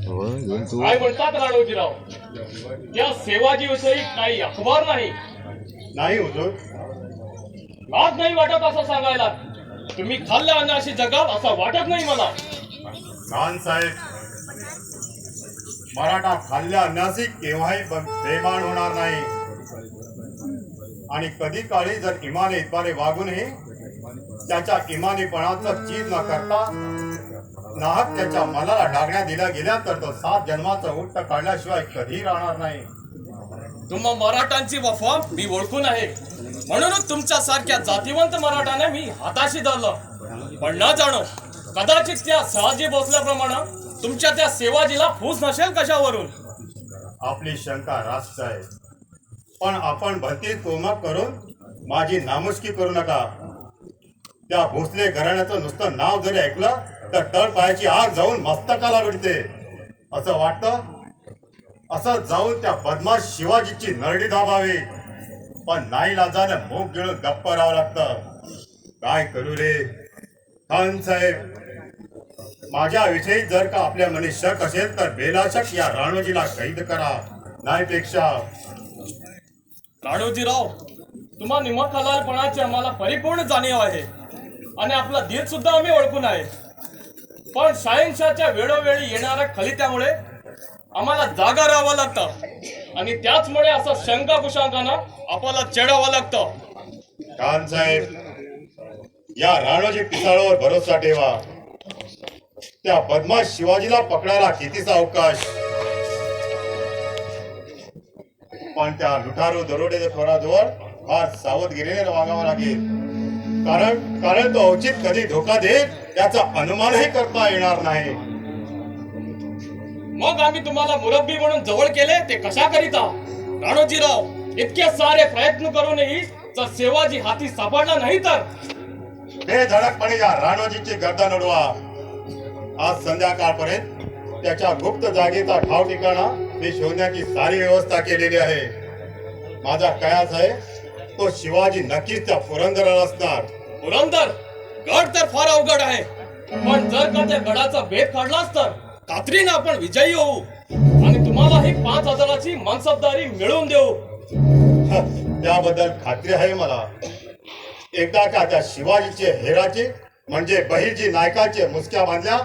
काय म्हणतात राणोजीराव, त्या सेवाजी विषयी काही अखबार नाही? नाही हुजूर. लाज नाही वाटत असं सांगायला? तुम्ही खाल्ल्या अन्नाशी जगाल असं वाटत नाही मला. खान साहेब, मराठा खाल्ल्या अन्नाशी केव्हाही बेमान होणार नाही. आणि कधी काळी जर इमाने इतबारे वागूनही त्याच्या इमानीपणाचं चीज न करता नाहक त्याच्या मनाला डागण्या दिल्या गेल्या तर तो 7 जन्माचं उट्ट काढल्याशिवाय कधी राहणार नाही. तुम्हा मराठांची वफा मी ओळखून आहे, म्हणूनच तुमच्या सारख्या जातीवंत मराठाने मी हाताशी धरलं. पण न जाणो, कदाचित त्या शहाजी भोसल्याप्रमाणे तुमच्या त्या सेवाजीला फूस नसेल कशावरून. आपली शंका रास्त आहे, पण आपण भलती कोमक करून माझी नामुष्की करू नका. त्या भोसले घराण्याचं नुसतं नाव जरी ऐकलं तर तळ पायाची आग जाऊन मस्तकाला विडते. असं वाटतं असं जाऊन त्या बदमाश शिवाजीची नरडी दाबावी, पण नाही लाजानं मूग गिळून गप्प राहावं लागतं. काय करू रे खान साहेब, माझ्याविषयी जर का आपल्या मनी शक असेल तर बेलाशक या राणोजीला कैद करा. नाहीपेक्षा राणोजीराव, तुम्हा निमक हलालपणाची आम्हाला परिपूर्ण जाणीव आहे आणि आपला धीर सुद्धा आम्ही ओळखून आहे. पण शाहीनशाच्या वेळोवेळी येणाऱ्या खलित्यामुळे आम्हाला जागा राहावं लागतं आणि त्याचमुळे असं शंका कुशांकानं आपल्याला चढावं लागतं. खान साहेब, या राणोजी पिसाळावर भरोसा ठेवा. त्या बदमाश शिवाजीला पकडायला कितीचा अवकाश, पण त्या लुटारू दरोडेखोराजवळ फार सावधगिरीने वागावं लागेल. कारण तो औचित कधी धोका देईल याचा अनुमानही करता येणार नाही. मग आम्ही तुम्हाला मुरब्बी म्हणून जवळ केले ते कशा करिता? राणोजीराव, इतके सारे प्रयत्न करूनही जर सेवाजी हाती सापडला नाही तर बेधडकपणे या राणोजीची गर्दन उडवा. आज संध्याकाळपर्यंत त्याच्या गुप्त जागेचा ठाव ठिकाणा मी शोधण्याची सारी व्यवस्था केलेली आहे. माझा कयास आहे तो शिवाजी नक्कीच त्या पुरंदराला असणार. पुरंदर गड तर फार अवघड आहे, पण जर का त्या गडाचा भेद काढलाच तर खात्रीने आपण विजयी होऊ आणि तुम्हाला ही 5,000ची मनसबदारी मिळवून देऊ. त्याबद्दल खात्री आहे मला. एकदा का त्या शिवाजीचे हेराचे म्हणजे बहिर्जी नायकाचे मुसक्या बांधल्या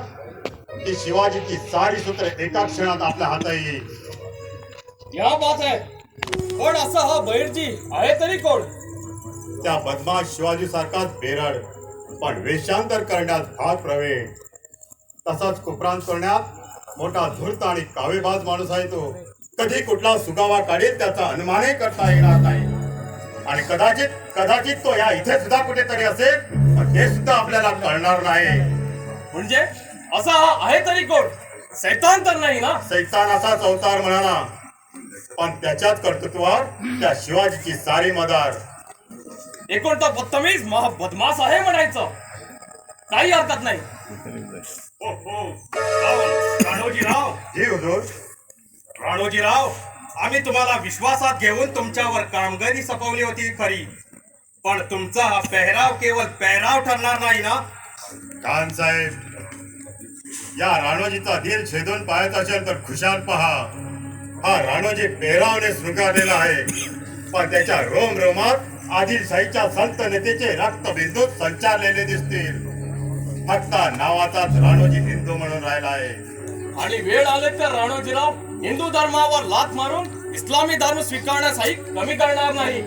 की शिवाजीची सारी सूत्रे एका क्षणात आपल्या हातात येईल. या बात आहे. पण असा हा बहिर्जी आहे तरी कोण? त्या बदमाश शिवाजी सारखाच बेरड पण वेशांतर करण्यात फार प्रवीण, तसाच कुप्रांत करण्यात मोठा धूर्त आणि कावेबाज माणूस आहे तो. कधी कुठला सुगावा काढेल त्याचा अनुमानही करता येणार नाही. आणि कदाचित तो या इथे सुद्धा कुठेतरी असेल, पण हे सुद्धा आपल्याला कळणार नाही. म्हणजे असा हा आहे तरी कोण? सैतान तर नाही ना? सैतान असाच अवतार म्हणाला, पण त्याच्याच कर्तृत्वावर त्या शिवाजीची सारी मदार. एकूण तो बदतमीज बदमाश आहे म्हणायचं, काही हरकत नाही. राणोजीराव, जी हुजूर. राणोजीराव, आम्ही तुम्हाला विश्वासात घेऊन तुमच्यावर कामगिरी सोपवली होती खरी, पण तुमचा हा पेहराव केवळ पेहराव ठरणार नाही ना? खान साहेब, या राणोजीचा दिल छेदून पाहायचा असेल तर खुशाल पहा. हा राणोजी पेहरावने शृंगारलेला आहे, पण त्याच्या रोमात आदिलशाहीच्या सल्तनतीचे रक्तबिंदू संचारलेले दिसतील. फक्त नावाचाच राणोजी हिंदू म्हणून राहिला आहे. आणि वेळ आले तर राणोजीराव हिंदू धर्मावर लाथ मारून इस्लामी धर्म स्वीकारण्यासही कमी करणार नाही.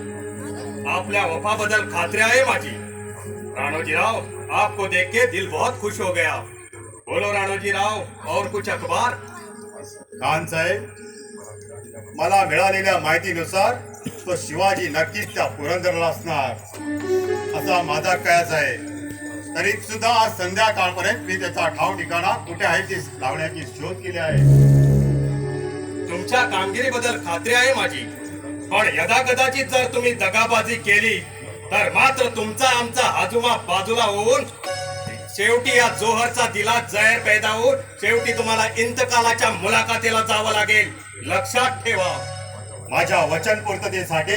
आपल्या वफाबद्दल खात्री आहे माझी. राणोजीराव, आपको देख के दिल बहुत खुश हो गया. बोलो राणोजीराव, और कुछ अखबार? खान साहेब, मला मिळालेल्या माहितीनुसार तो शिवाजी नक्कीच त्या पुरंदरला असणार असा माझा कयास आहे. तरी सुद्धा आज संध्याकाळपर्यंत मी त्याचा ठाव ठिकाणा कुठे आहे ते लावण्याची शोध केली आहे. तुमच्या कामगिरीबद्दल खात्री आहे माझी, पण यदा कदाचित जर तुम्ही दगाबाजी केली तर मात्र तुमचा आमचा आजुमा बाजूला होऊन शेवटी या जोहरचा दिलात जहर पैदा होऊन शेवटी तुम्हाला इंतकालाच्या मुलाखतीला जावं लागेल. लक्षात ठेवा. माझ्या वचनपूर्ततेसाठी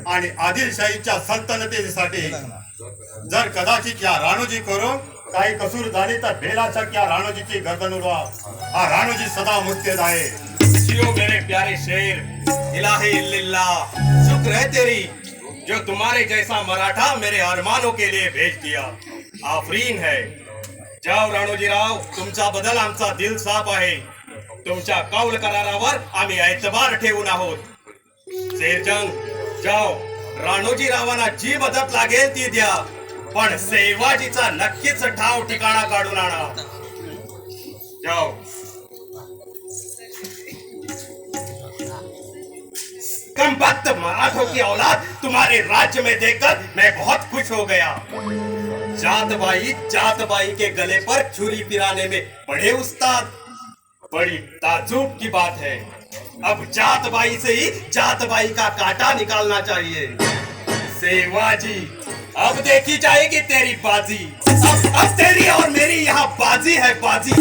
आणि आदिलशाहीच्या सल्तनतीसाठी जर कदाचित या राणोजी करून काही कसूर झाली तर बेलाशक या राणोजीची गर्दन उडवा. हा राणोजी सदा मुस्तैद आहे. जियो मेरे प्यारे शेर, इलाही इल्लिल्लाह, शुक्र है तेरी जो तुम्हारे जैसा मराठा मेरे अरमानों के लिए भेज दिया. आफरीन है. जाओ राणोजी राव, तुमचा बदल आमचा दिल साफ आहे. तुमच्या कौल करारावर आम्ही ऐतबार ठेवून आहोत. शेरजंग जाओ, राणोजी रावांना जी मदत लागेल ती द्या, पण सेवाजीचा नक्कीच ठाव ठिकाणा काढून आणा. जाओ. कम वक्त मराठों की औलाद तुम्हारे राज्य में देखकर मैं बहुत खुश हो गया. जात बाई के गले पर छुरी पिराने में बड़े उस्ताद. बड़ी ताज्जुब की बात है. अब जात बाई से ही जात बाई का कांटा निकालना चाहिए. सेवाजी, अब देखी जाएगी तेरी बाजी. अब तेरी और मेरी यहाँ बाजी है, बाजी.